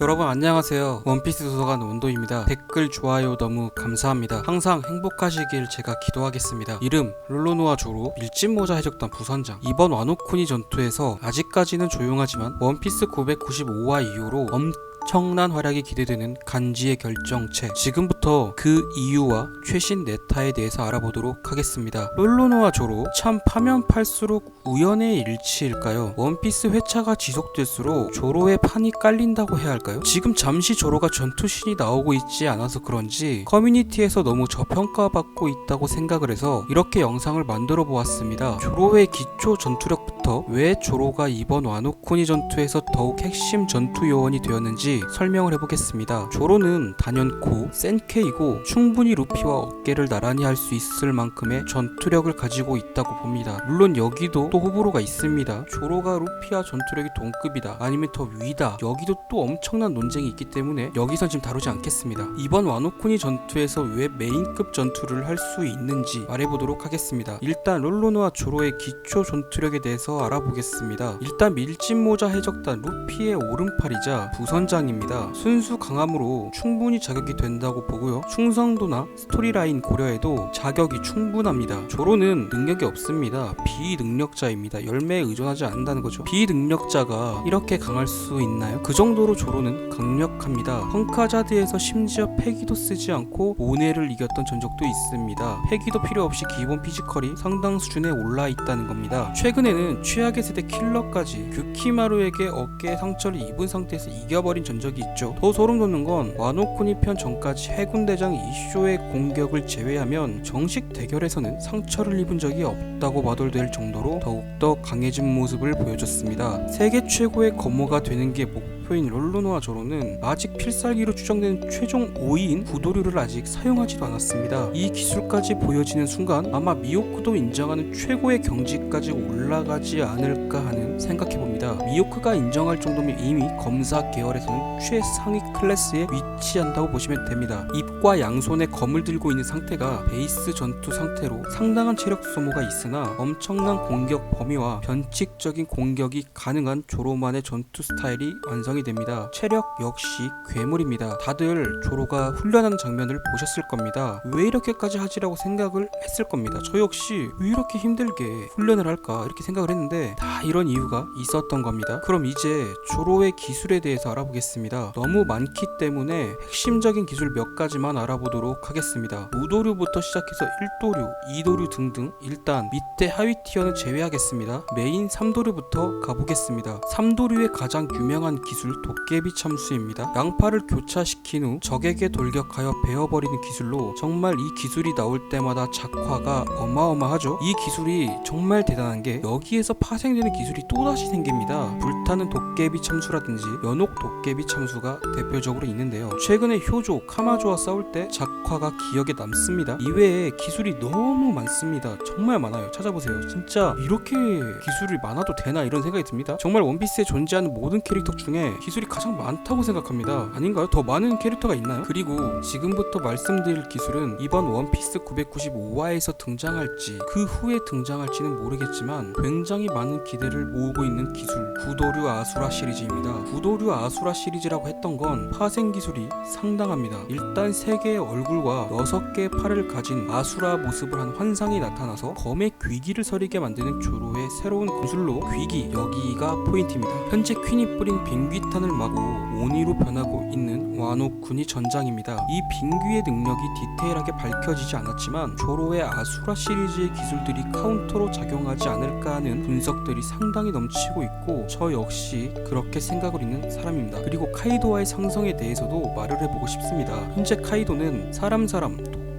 여러분 안녕하세요. 원피스 도서관 원도입니다. 댓글 좋아요 너무 감사합니다. 항상 행복하시길 제가 기도하겠습니다. 이름 롤로노아 조로 밀짚모자 해적단 부선장. 이번 와노쿠니 전투에서 아직까지는 조용하지만 원피스 995화 이후로 엄청난 활약이 기대되는 간지의 결정체. 지금부터 그 이유와 최신 네타에 대해서 알아보도록 하겠습니다. 롤로노아 조로 참 파면 팔수록 우연의 일치일까요? 원피스 회차가 지속될수록 조로의 판이 깔린다고 해야 할까요? 지금 잠시 조로가 전투신이 나오고 있지 않아서 그런지 커뮤니티에서 너무 저평가받고 있다고 생각을 해서 이렇게 영상을 만들어 보았습니다. 조로의 기초 전투력부터 왜 조로가 이번 와노쿠니 전투에서 더욱 핵심 전투 요원이 되었는지 설명을 해보겠습니다. 조로는 단연코 센 K이고 충분히 루피와 어깨를 나란히 할 수 있을 만큼의 전투력을 가지고 있다고 봅니다. 물론 여기도 또 호불호가 있습니다. 조로가 루피와 전투력이 동급이다 아니면 더 위다, 여기도 또 엄청난 논쟁이 있기 때문에 여기선 지금 다루지 않겠습니다. 이번 와노쿠니 전투에서 왜 메인급 전투를 할 수 있는지 말해보도록 하겠습니다. 일단 롤로노와 조로의 기초 전투력에 대해서 알아보겠습니다. 일단 밀짚모자 해적단 루피의 오른팔이자 부선장입니다. 순수 강함으로 충분히 자격이 된다고 보고요. 충성도나 스토리라인 고려해도 자격이 충분합니다. 조로는 능력이 없습니다. 비능력자입니다. 열매에 의존하지 않는다는 거죠. 비능력자가 이렇게 강할 수 있나요? 그 정도로 조로는 강력합니다. 펑카자드에서 심지어 패기도 쓰지 않고 모네를 이겼던 전적도 있습니다. 패기도 필요 없이 기본 피지컬이 상당 수준에 올라 있다는 겁니다. 최근에는 최악의 세대 킬러까지 규키마루에게 어깨에 상처를 입은 상태에서 이겨버린 전적이 있죠. 더 소름 돋는 건 와노쿠니 편 전까지 해군대장 이쇼의 공격을 제외하면 정식 대결에서는 상처를 입은 적이 없다고 봐도 될 정도로 더욱더 강해진 모습을 보여줬습니다. 세계 최고의 검모가 되는 게 목표인 롤로노와 조로는 아직 필살기로 추정되는 최종 5위인 구도류를 아직 사용하지도 않았습니다. 이 기술까지 보여지는 순간 아마 미호크도 인정하는 최고의 경지까지 올라가지 않을까 하는 생각해봅니다. 미호크가 인정할 정도면 이미 검사 계열에서는 최상위 클래스에 위치한다고 보시면 됩니다. 입과 양손에 검을 들고 있는 상태가 베이스 전투 상태로 상당한 체력 소모가 있으나 엄청난 공격 범위와 변칙적인 공격이 가능한 조로만의 전투 스타일이 완성이 됩니다. 체력 역시 괴물입니다. 다들 조로가 훈련하는 장면을 보셨을 겁니다. 왜 이렇게까지 하지라고 생각을 했을 겁니다. 저 역시 왜 이렇게 힘들게 훈련을 할까 이렇게 생각을 했는데 다 이런 이유가 있었던 겁니다. 그럼 이제 조로의 기술에 대해서 알아보겠습니다. 너무 많기 때문에 핵심적인 기술 몇 가지만 알아보도록 하겠습니다. 무도류부터 시작해서 1도류, 2도류 등등 일단 밑에 하위 티어는 제외하겠습니다. 메인 3도류부터 가보겠습니다. 3도류의 가장 유명한 기술 도깨비 참수입니다. 양팔을 교차시킨 후 적에게 돌격하여 베어버리는 기술로 정말 이 기술이 나올 때마다 작화가 어마어마하죠. 이 기술이 정말 대단한 게 여기에서 파생되는 기술이 또다시 생깁니다. 불타는 도깨비 참수라든지 연옥 도깨비 참수가 대표적으로 있는데요. 최근에 효조, 카마조와 싸울 때 작화가 기억에 남습니다. 이외에 기술이 너무 많습니다. 정말 많아요. 찾아보세요. 진짜 이렇게 기술이 많아도 되나 이런 생각이 듭니다. 정말 원피스에 존재하는 모든 캐릭터 중에 기술이 가장 많다고 생각합니다. 아닌가요? 더 많은 캐릭터가 있나요? 그리고 지금부터 말씀드릴 기술은 이번 원피스 995화에서 등장할지 그 후에 등장할지는 모르겠지만 굉장히 많은 기대를 모으고 있는 기술, 구도류 아수라 시리즈입니다. 구도류 아수라 시리즈라고 했던 건 파생 기술이 상당합니다. 일단 3개의 얼굴과 6개의 팔을 가진 아수라 모습을 한 환상이 나타나서 검의 귀기를 서리게 만드는 조로의 새로운 구슬로 귀기, 여기가 포인트입니다. 현재 퀸이 뿌린 빙귀탄을 마구 오니로 변하고 있는 와노쿠니 전장입니다. 이 빙귀의 능력이 디테일하게 밝혀지지 않았지만 조로의 아수라 시리즈의 기술들이 카운터로 작용하지 않을까 하는 분석들이 상당히 넘치고 있고 저 역시 그렇게 생각을 있는 사람입니다. 그리고 카이도와의 상성에 대해서도 말을 해보고 싶습니다. 현재 카이도는 사람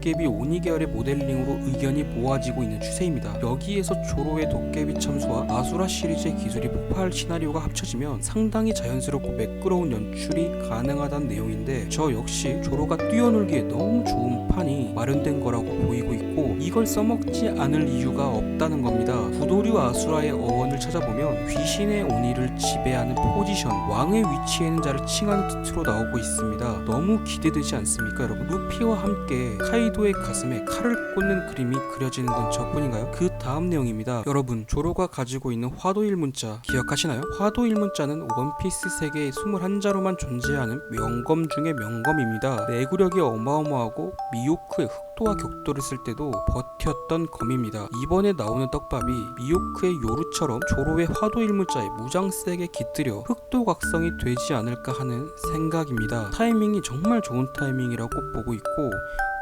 도깨비 오니 계열의 모델링으로 의견이 모아지고 있는 추세입니다. 여기에서 조로의 도깨비 참수와 아수라 시리즈의 기술이 폭발 시나리오가 합쳐지면 상당히 자연스럽고 매끄러운 연출이 가능하다는 내용인데 저 역시 조로가 뛰어놀기에 너무 좋은 판이 마련된 거라고 보이고 있고 이걸 써먹지 않을 이유가 없다는 겁니다. 구도류 아수라의 어원을 찾아보면 귀신의 오니를 지배하는 포지션, 왕의 위치에 있는 자를 칭하는 뜻으로 나오고 있습니다. 너무 기대되지 않습니까 여러분? 루피와 함께 카이도 카이도의 가슴에 칼을 꽂는 그림이 그려지는 건 저뿐인가요? 그 다음 내용입니다. 여러분, 조로가 가지고 있는 화도 1문자 기억하시나요? 화도 1문자는 원피스 세계의 21자로만 존재하는 명검 중의 명검입니다. 내구력이 어마어마하고 미호크의 흑도와 격도를 쓸 때도 버텼던 검입니다. 이번에 나오는 떡밥이 미호크의 요루처럼 조로의 화도 1문자에 무장세게 깃들여 흑도 각성이 되지 않을까 하는 생각입니다. 타이밍이 정말 좋은 타이밍이라고 보고 있고,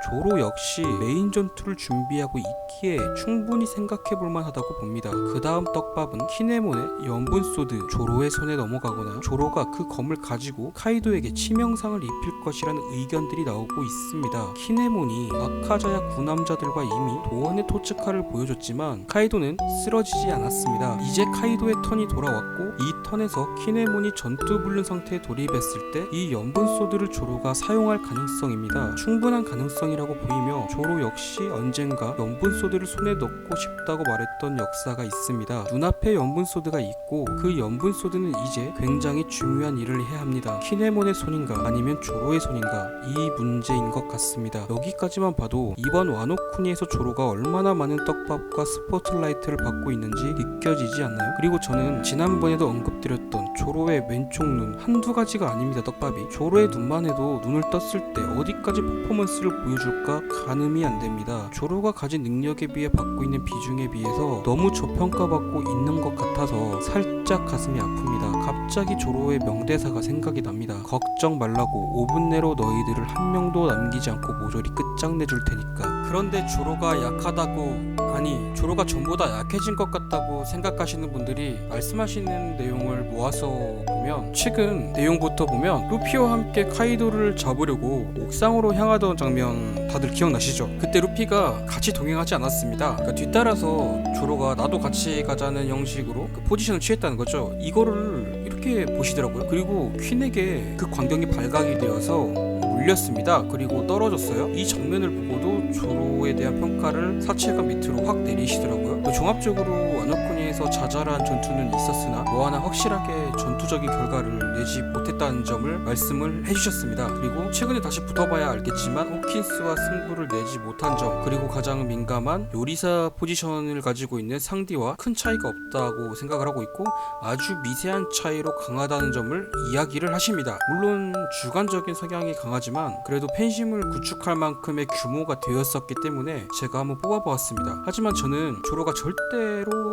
조로 역시 메인 전투를 준비하고 있기에 충분히 생각해볼 만하다고 봅니다. 그 다음 떡밥은 키네몬의 연분소드 조로의 손에 넘어가거나 조로가 그 검을 가지고 카이도에게 치명상을 입힐 것이라는 의견들이 나오고 있습니다. 키네몬이 아카자야 구남자들과 이미 도원의 토츠카를 보여줬지만 카이도는 쓰러지지 않았습니다. 이제 카이도의 턴이 돌아왔고, 이 턴에서 키네몬이 전투 불능 상태에 돌입했을 때 이 연분소드를 조로가 사용할 가능성입니다. 충분한 가능성이라고 보이며, 조로 역시 언젠가 연분소드를 손에 넣고 싶다고 말했던 역사가 있습니다. 눈앞에 연분소드가 있고 그 연분소드는 이제 굉장히 중요한 일을 해야 합니다. 키네몬의 손인가 아니면 조로의 손인가, 이 문제인 것 같습니다. 여기까지만 봐도 이번 와노쿠니에서 조로가 얼마나 많은 떡밥과 스포트라이트를 받고 있는지 느껴지지 않나요? 그리고 저는 지난번에도 언급드렸던 조로의 왼쪽 눈 한두 가지가 아닙니다. 떡밥이 조로의 눈만 해도 눈을 떴을 때 어디까지 퍼포먼스를 보여줄까 가늠이 안 됩니다. 조로가 가진 능력에 비해 받고 있는 비중에 비해서 너무 저평가받고 있는 것 같아서 살짝 가슴이 아픕니다. 갑자기 조로의 명대사가 생각이 납니다. 걱정 말라고 5분 내로 너희들을 한 명도 남기지 않고 모조리 끝장내줄 테니까. 그런데 조로가 약하다고, 아니 조로가 전보다 약해진 것 같다고 생각하시는 분들이 말씀하시는 내용을 모아서 보면, 최근 내용부터 보면 루피와 함께 카이도를 잡으려고 옥상으로 향하던 장면 다들 기억나시죠? 그때 루피가 같이 동행하지 않았습니다. 그러니까 뒤따라서 조로가 나도 같이 가자는 형식으로 그 포지션을 취했다는 거죠. 이거를 이렇게 보시더라고요. 그리고 퀸에게 그 광경이 발각이 되어서 물렸습니다. 그리고 떨어졌어요. 이 장면을 보고도 조로에 대한 평가를 사체감 밑으로 확 내리시더라고요. 종합적으로 와노쿠니에서 자잘한 전투는 있었으나 뭐 하나 확실하게 전투적인 결과를 내지 못했다는 점을 말씀을 해주셨습니다. 그리고 최근에 다시 붙어봐야 알겠지만 호킨스와 승부를 내지 못한 점, 그리고 가장 민감한 요리사 포지션을 가지고 있는 상디와 큰 차이가 없다고 생각을 하고 있고, 아주 미세한 차이로 강하다는 점을 이야기를 하십니다. 물론 주관적인 성향이 강하지만 그래도 팬심을 구축할 만큼의 규모가 되었었기 때문에 제가 한번 뽑아보았습니다. 하지만 저는 조로가 절대로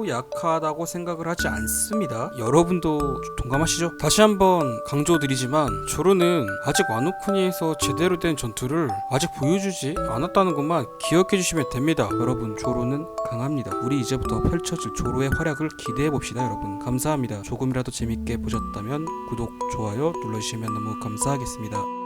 약하다고 생각을 하지 않습니다. 여러분도 동감하시죠? 다시 한번 강조드리지만 조로는 아직 와노쿠니에서 제대로 된 전투를 아직 보여주지 않았다는 것만 기억해 주시면 됩니다. 여러분, 조로는 강합니다. 우리 이제부터 펼쳐질 조로의 활약을 기대해 봅시다. 여러분, 감사합니다. 조금이라도 재밌게 보셨다면 구독, 좋아요 눌러주시면 너무 감사하겠습니다.